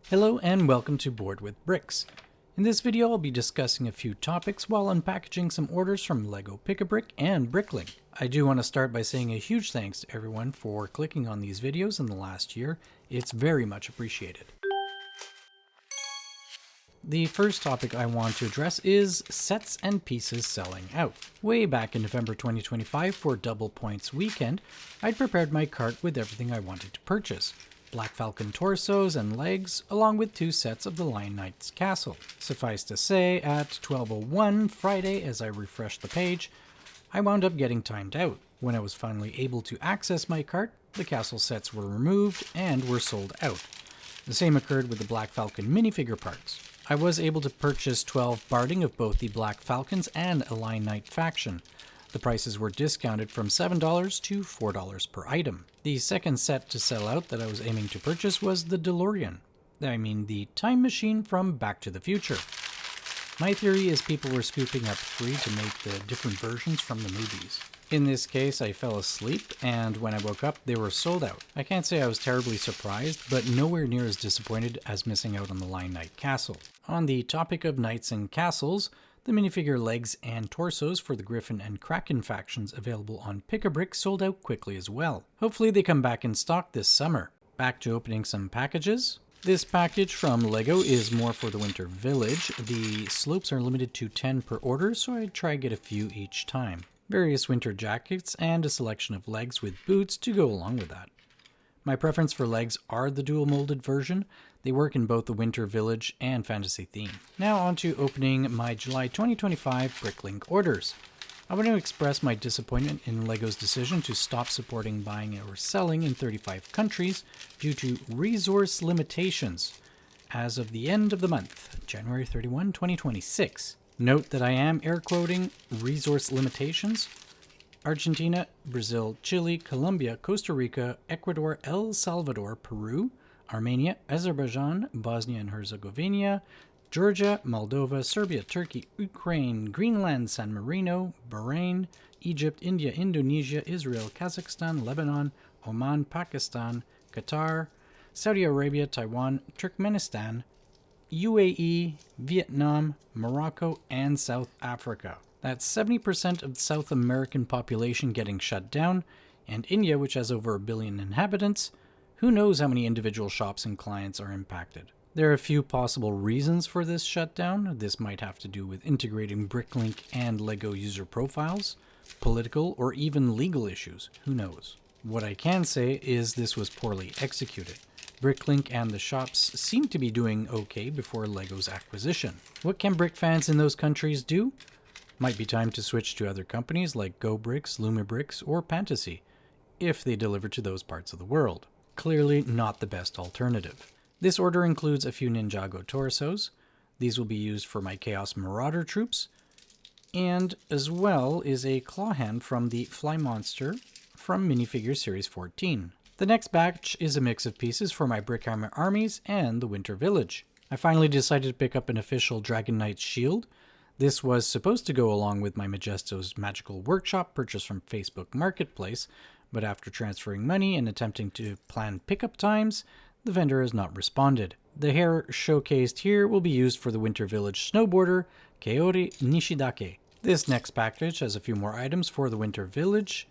Hello and welcome to Board with Bricks. In this video I'll be discussing a few topics while unpackaging some orders from LEGO Pick-a-Brick and Bricklink. I do want to start by saying a huge thanks to everyone for clicking on these videos in the last year. It's very much appreciated. The first topic I want to address is sets and pieces selling out. Way back in November 2025 for Double Points weekend, I'd prepared my cart with everything I wanted to purchase. Black Falcon torsos and legs, along with 2 sets of the Lion Knight's castle. Suffice to say, at 12:01 Friday, as I refreshed the page, I wound up getting timed out. When I was finally able to access my cart, the castle sets were removed and were sold out. The same occurred with the Black Falcon minifigure parts. I was able to purchase 12 barding of both the Black Falcons and a Lion Knight faction. The prices were discounted from $7 to $4 per item. The second set to sell out that I was aiming to purchase was the DeLorean. I mean the time machine from Back to the Future. My theory is people were scooping up 3 to make the different versions from the movies. In this case, I fell asleep, and when I woke up, they were sold out. I can't say I was terribly surprised, but nowhere near as disappointed as missing out on the Lion Knight castle. On the topic of knights and castles, the minifigure legs and torsos for the Griffin and Kraken factions available on Pick-a-Brick sold out quickly as well. Hopefully they come back in stock this summer. Back to opening some packages. This package from LEGO is more for the Winter Village. The slopes are limited to 10 per order, so I try to get a few each time. Various winter jackets and a selection of legs with boots to go along with that. My preference for legs are the dual molded version. They work in both the Winter Village and Fantasy theme. Now on to opening my July 2025 Bricklink orders. I want to express my disappointment in LEGO's decision to stop supporting buying or selling in 35 countries due to resource limitations as of the end of the month, January 31, 2026. Note that I am air quoting resource limitations. Argentina, Brazil, Chile, Colombia, Costa Rica, Ecuador, El Salvador, Peru, Armenia, Azerbaijan, Bosnia and Herzegovina, Georgia, Moldova, Serbia, Turkey, Ukraine, Greenland, San Marino, Bahrain, Egypt, India, Indonesia, Israel, Kazakhstan, Lebanon, Oman, Pakistan, Qatar, Saudi Arabia, Taiwan, Turkmenistan, UAE, Vietnam, Morocco, and South Africa. That's 70% of the South American population getting shut down, and India, which has over 1 billion inhabitants, who knows how many individual shops and clients are impacted. There are a few possible reasons for this shutdown. This might have to do with integrating Bricklink and LEGO user profiles, political or even legal issues, who knows. What I can say is this was poorly executed. Bricklink and the shops seem to be doing okay before LEGO's acquisition. What can brick fans in those countries do? Might be time to switch to other companies like GoBricks, Lumibricks, or Fantasy, if they deliver to those parts of the world. Clearly not the best alternative. This order includes a few Ninjago torsos. These will be used for my Chaos Marauder troops, and as well is a claw hand from the Fly Monster from Minifigure Series 14. The next batch is a mix of pieces for my Brickhammer armies and the Winter Village. I finally decided to pick up an official Dragon Knight's shield. This was supposed to go along with my Majesto's Magical Workshop purchased from Facebook Marketplace, but after transferring money and attempting to plan pickup times, the vendor has not responded. The hair showcased here will be used for the Winter Village snowboarder, Kaori Nishidake. This next package has a few more items for the Winter Village.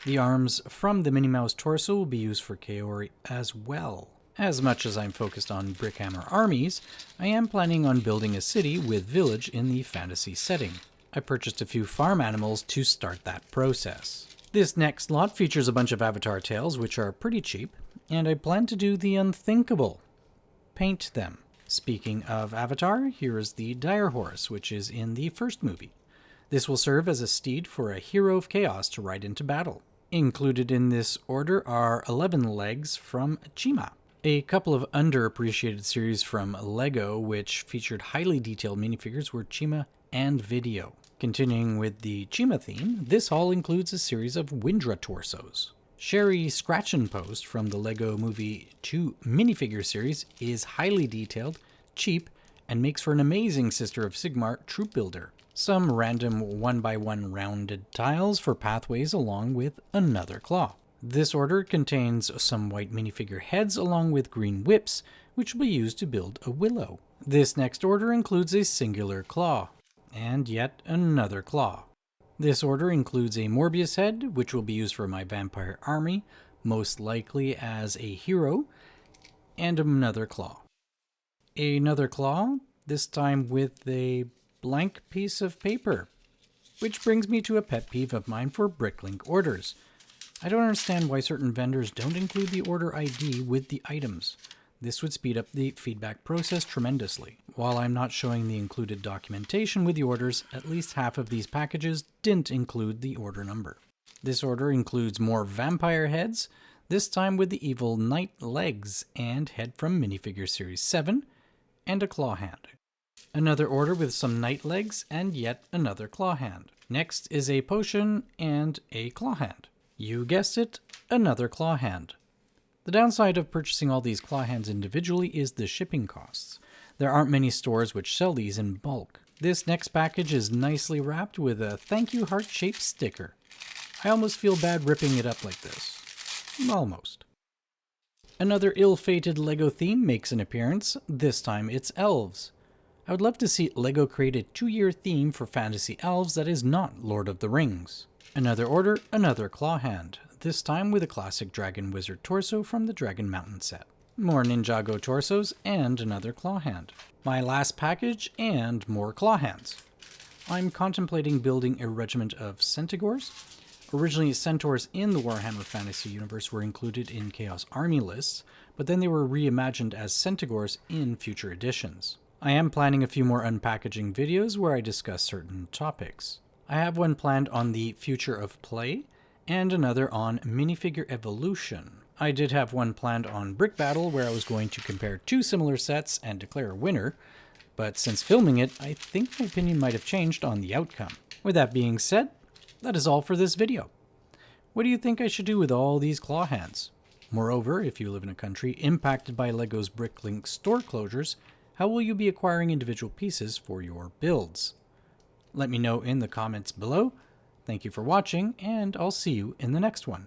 The arms from the Minnie Mouse torso will be used for Kaori as well. As much as I'm focused on Brickhammer armies, I am planning on building a city with village in the fantasy setting. I purchased a few farm animals to start that process. This next lot features a bunch of Avatar tails, which are pretty cheap, and I plan to do the unthinkable. Paint them. Speaking of Avatar, here is the Dire Horse, which is in the first movie. This will serve as a steed for a hero of chaos to ride into battle. Included in this order are 11 legs from Chima, a couple of underappreciated series from LEGO which featured highly detailed minifigures were Chima and Video. Continuing with the Chima theme, this haul includes a series of Windra torsos. Sherry Scratch and Post from the LEGO Movie 2 minifigure series is highly detailed, cheap, and makes for an amazing Sister of Sigmar troop builder. Some random 1x1 rounded tiles for pathways along with another claw. This order contains some white minifigure heads along with green whips, which will be used to build a willow. This next order includes a singular claw, and yet another claw. This order includes a Morbius head, which will be used for my vampire army, most likely as a hero, and another claw. Another claw, this time with a blank piece of paper. Which brings me to a pet peeve of mine for Bricklink orders. I don't understand why certain vendors don't include the order ID with the items. This would speed up the feedback process tremendously. While I'm not showing the included documentation with the orders, at least half of these packages didn't include the order number. This order includes more vampire heads, this time with the evil knight legs and head from minifigure series 7, and a claw hand. Another order with some knight legs and yet another claw hand. Next is a potion and a claw hand. You guessed it, another claw hand. The downside of purchasing all these claw hands individually is the shipping costs. There aren't many stores which sell these in bulk. This next package is nicely wrapped with a thank you heart-shaped sticker. I almost feel bad ripping it up like this. Almost. Another ill-fated LEGO theme makes an appearance. This time it's elves. I would love to see LEGO create a 2-year theme for fantasy elves that is not Lord of the Rings. Another order, another claw hand. This time with a classic Dragon Wizard torso from the Dragon Mountain set. More Ninjago torsos and another claw hand. My last package and more claw hands. I'm contemplating building a regiment of centaurs. Originally, centaurs in the Warhammer Fantasy universe were included in Chaos Army lists, but then they were reimagined as centaurs in future editions. I am planning a few more unpackaging videos where I discuss certain topics. I have one planned on the future of play, and another on minifigure evolution. I did have one planned on Brick Battle where I was going to compare 2 similar sets and declare a winner, but since filming it, I think my opinion might have changed on the outcome. With that being said, that is all for this video. What do you think I should do with all these claw hands? Moreover, if you live in a country impacted by LEGO's Bricklink store closures, how will you be acquiring individual pieces for your builds? Let me know in the comments below. Thank you for watching, and I'll see you in the next one.